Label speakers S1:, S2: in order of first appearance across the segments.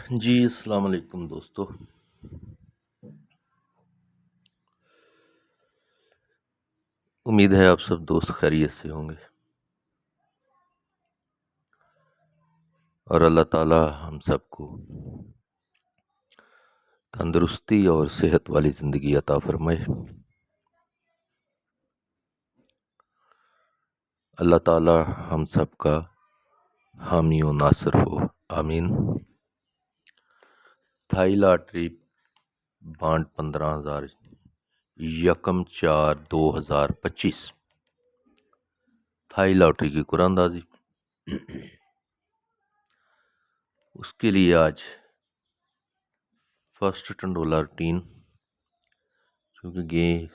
S1: जी अस्सलाम वालेकुम दोस्तों। उम्मीद है आप सब दोस्त खैरियत से होंगे और अल्लाह ताला हम सबको तंदुरुस्ती और सेहत वाली ज़िंदगी अता फरमाए। अल्लाह ताला हम सबका हामी व नासिर हो, आमीन। Thai lottery bond 15,000 1/4/2025 Thai lottery की कुरानंदाजी। उसके लिए आज फर्स्ट टंडोला रूटीन, क्योंकि गे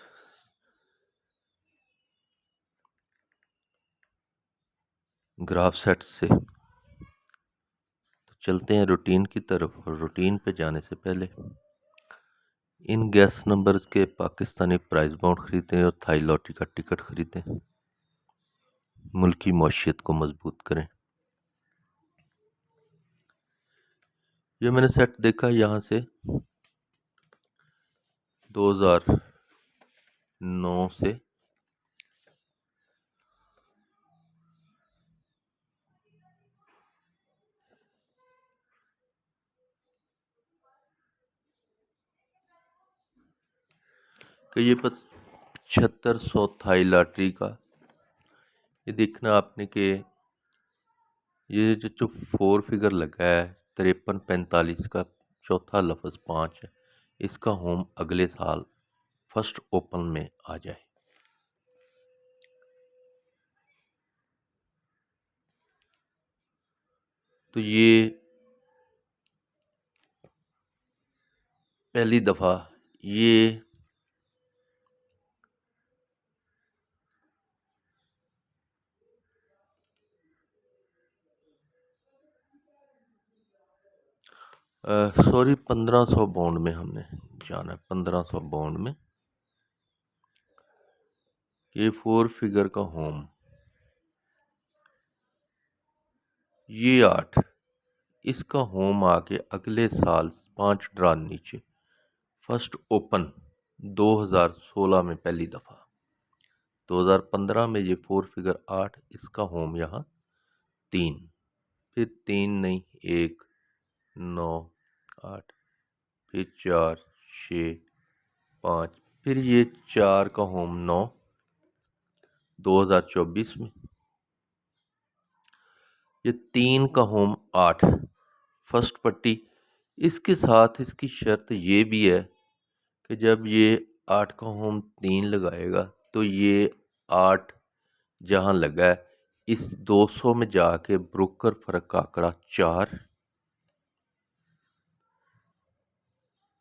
S1: ग्राफ सेट से तो चलते हैं रूटीन की तरफ। और रूटीन पे जाने से पहले इन गैस नंबर्स के पाकिस्तानी प्राइस बाउंड खरीदें और थाई लॉटरी का टिकट खरीदें। मुल्की मौशियत को मजबूत करें। ये मैंने सेट देखा यहाँ से 2009 से कि ये 7500 थाई लॉटरी का ये देखना आपने कि ये जो 4 फिगर लगा है 5345 का चौथा लफ्ज़ 5 है, इसका होम अगले साल फर्स्ट ओपन में आ जाए। तो ये पहली दफ़ा ये सॉरी 1500 बाउंड में हमने जाना है। 1500 बाउंड में ये 4 फिगर का होम, ये 8, इसका होम आके अगले साल 5 ड्रा नीचे फर्स्ट ओपन 2016 में पहली दफ़ा। 2015 में ये 4 फिगर 8, इसका होम यहाँ 3, फिर 3 नहीं 1 9 8, फिर 4 6 5, फिर ये 4 का होम 9 2024 में, ये 3 का होम 8 फर्स्ट पट्टी। इसके साथ इसकी शर्त ये भी है कि जब ये 8 का होम 3 लगाएगा तो ये 8 जहाँ लगा है इस 200 में जाके ब्रोकर फ़र्क का आंकड़ा 4,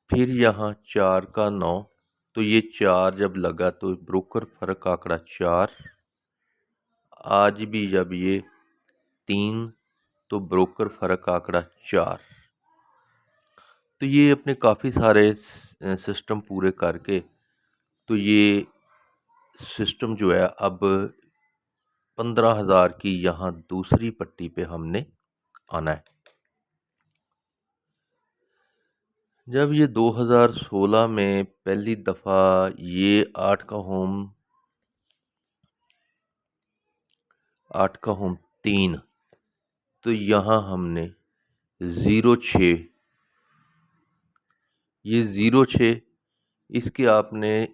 S1: फिर यहाँ 4 का 9, तो ये 4 जब लगा तो ब्रोकर फ़र्क का आंकड़ा 4। आज भी जब ये 3 तो ब्रोकर फ़र्क का आंकड़ा 4। तो ये अपने काफ़ी सारे सिस्टम पूरे करके तो ये सिस्टम जो है अब 15,000 की यहाँ दूसरी पट्टी पे हमने आना है। जब ये 2016 में पहली दफ़ा ये 8 का होम 3, तो यहाँ हमने 06, ये 06, इसके आपने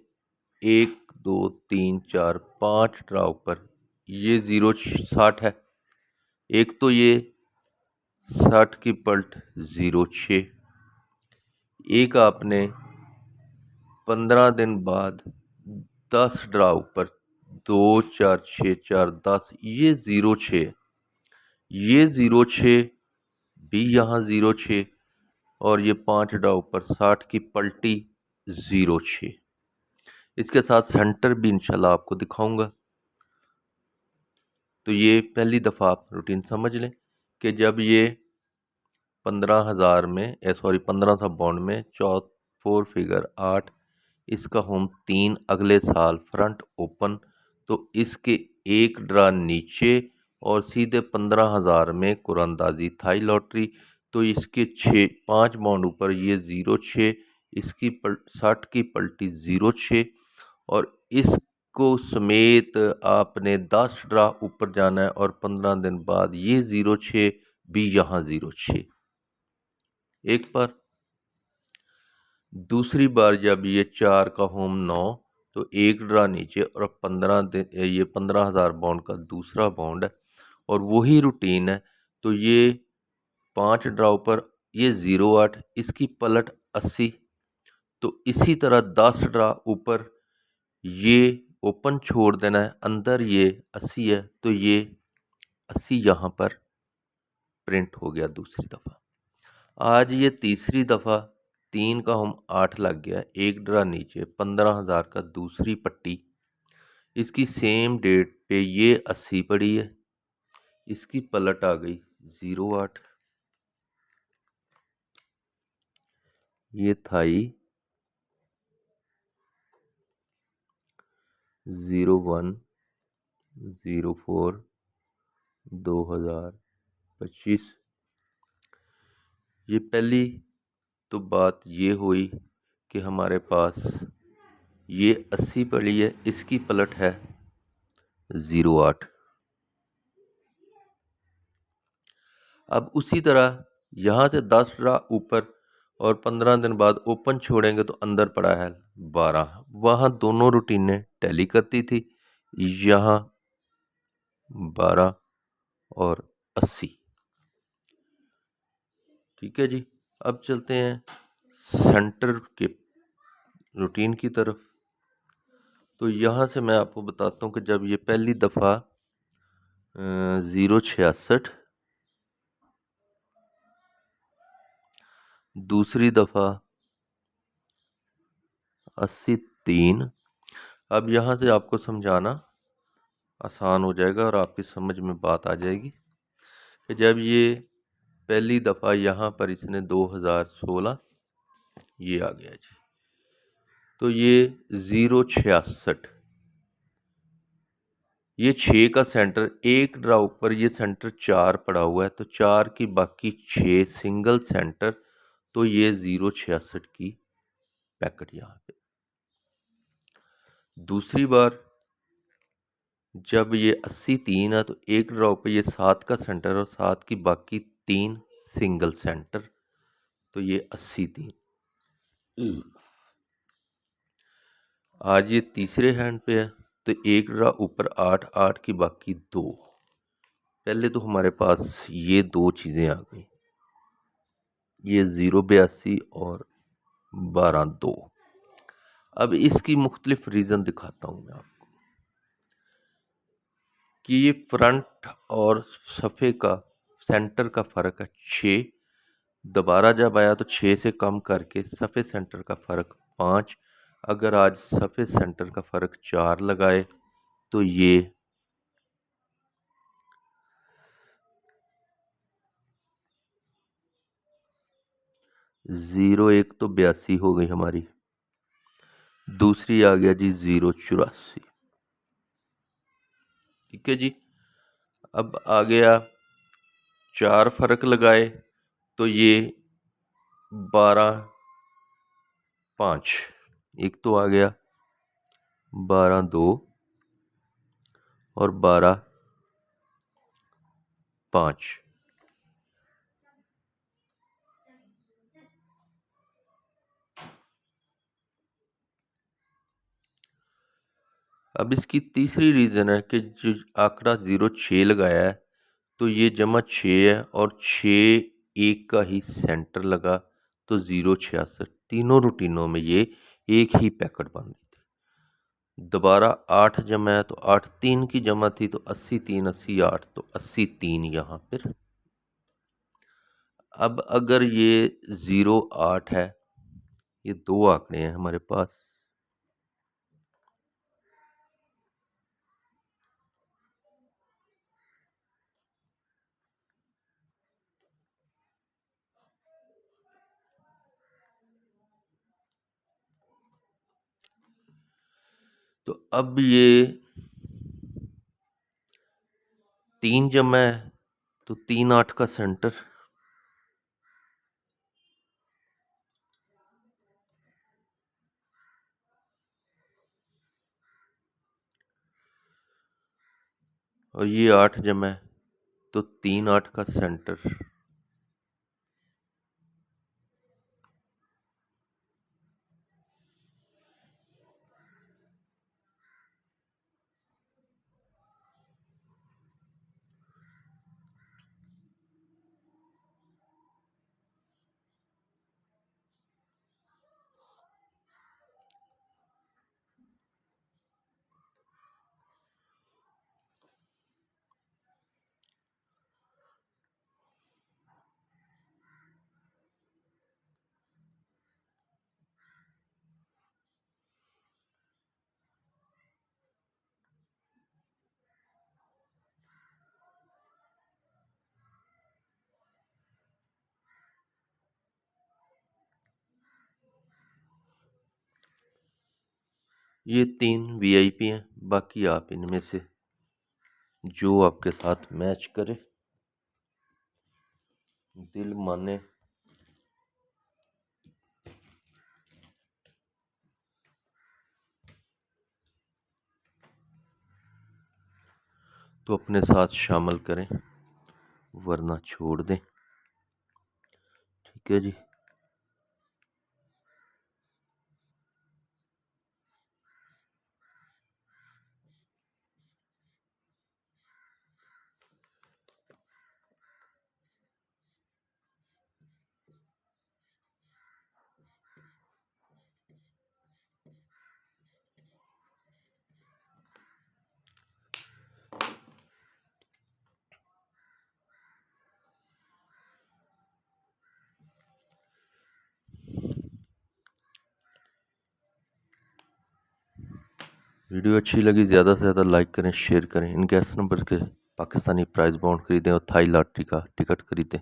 S1: 1 2 3 4 5 ड्राव पर ये 60 है। एक तो ये 60 की पल्ट 06, एक आपने 15 दिन बाद 10 ड्राव पर 2 4 6 4 10, ये 06, ये 06 भी यहाँ 06 और ये 5 ड्राव पर 60 की पल्टी 06। इसके साथ सेंटर भी इंशाल्लाह आपको दिखाऊंगा। तो ये पहली दफ़ा आप रूटीन समझ लें कि जब ये 15,000 में 1500 बाउंड में 4 फिगर 8, इसका होम 3 अगले साल फ्रंट ओपन, तो इसके एक ड्रा नीचे और सीधे 15,000 में कुरानंदाजी थाई लॉटरी। तो इसके 5 बॉन्ड ऊपर ये 0,6, इसकी 60 की पलटी 0,6 और इसको समेत आपने 10 ड्रा ऊपर जाना है और 15 दिन बाद ये 0,6 भी यहाँ 0,6। एक बार दूसरी बार जब ये 4 का होम 9 तो एक ड्रा नीचे और 15 दिन, ये 15,000 बॉन्ड का दूसरा बॉन्ड है और वही रूटीन है। तो ये 5 ड्रा ऊपर ये 0,8, इसकी पलट 80। तो इसी तरह 10 ड्रा ऊपर ये ओपन छोड़ देना है, अंदर ये 80 है तो ये 80 यहाँ पर प्रिंट हो गया दूसरी दफ़ा। आज ये तीसरी दफ़ा 3 का हम 8 लग गया, एक ड्रा नीचे 15,000 का दूसरी पट्टी, इसकी सेम डेट पे ये 80 पड़ी है, इसकी पलट आ गई 0,8, ये थाई 01/04/2025। ये पहली तो बात ये हुई कि हमारे पास ये 80 पड़ी है, इसकी पलट है 0,8। अब उसी तरह यहाँ से 10 ड्रा ऊपर और 15 दिन बाद ओपन छोड़ेंगे तो अंदर पड़ा है 12। वहाँ दोनों रूटीनें टैली करती थी, यहाँ 12 और 80। ठीक है जी, अब चलते हैं सेंटर के रूटीन की तरफ। तो यहाँ से मैं आपको बताता हूँ कि जब ये पहली दफ़ा 0,66, दूसरी दफ़ा 83। अब यहाँ से आपको समझाना आसान हो जाएगा और आपकी समझ में बात आ जाएगी कि जब ये पहली दफ़ा यहाँ पर इसने 2016 ये आ गया जी, तो ये 0,66, ये 6 का सेंटर, एक ड्रा ऊपर ये सेंटर 4 पड़ा हुआ है तो 4 की बाकी 6 सिंगल सेंटर, तो ये 0,66 की पैकेट यहाँ पे। दूसरी बार जब ये 83 है तो एक ड्रा ऊपर ये 7 का सेंटर और 7 की बाकी 3 सिंगल सेंटर, तो ये 83। आज ये तीसरे हैंड पे है तो एक ड्रा ऊपर 8, 8 की बाकी 2। पहले तो हमारे पास ये दो चीज़ें आ गई, ये 0,82 और 12,2। अब इसकी मुख्तलिफ रीज़न दिखाता हूँ मैं आपको कि ये फ्रंट और सफ़े का सेंटर का फ़र्क है 6, दोबारा जब आया तो 6 से कम करके सफ़े सेंटर का फ़र्क 5। अगर आज सफ़े सेंटर का फ़र्क 4 लगाए तो ये 0,1 तो 82 हो गई हमारी, दूसरी आ गया जी 0,84। ठीक है जी, अब आ गया 4 फ़र्क लगाए तो ये 12,5, एक तो आ गया 12,2 और 12,5। अब इसकी तीसरी रीज़न है कि जो आंकड़ा 0,6 लगाया है तो ये जमा 6 है और 6 एक का ही सेंटर लगा तो 0,66। तीनों रूटीनों में ये एक ही पैकेट बन रही थी। दोबारा 8 जमा है तो 8 3 की जमा थी तो 80 3 80 8 तो 80 3 यहाँ पर। अब अगर ये 0,8 है, ये दो आंकड़े हैं हमारे पास, तो अब ये 3 जमा है तो 3 8 का सेंटर, और ये 8 जमा है तो 3 8 का सेंटर। ये 3 वीआईपी हैं, बाकी आप इनमें से जो आपके साथ मैच करे, दिल माने, तो अपने साथ शामिल करें, वरना छोड़ दें। ठीक है जी। वीडियो अच्छी लगी ज़्यादा से ज़्यादा लाइक करें, शेयर करें। इन गैस नंबर के पाकिस्तानी प्राइज बॉन्ड खरीदें और थाई लॉटरी का टिकट खरीदें।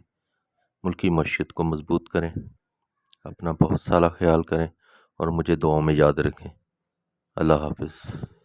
S1: मुल्की मईशत को मजबूत करें। अपना बहुत सारा ख्याल करें और मुझे दुआओं में याद रखें। अल्लाह हाफिज़।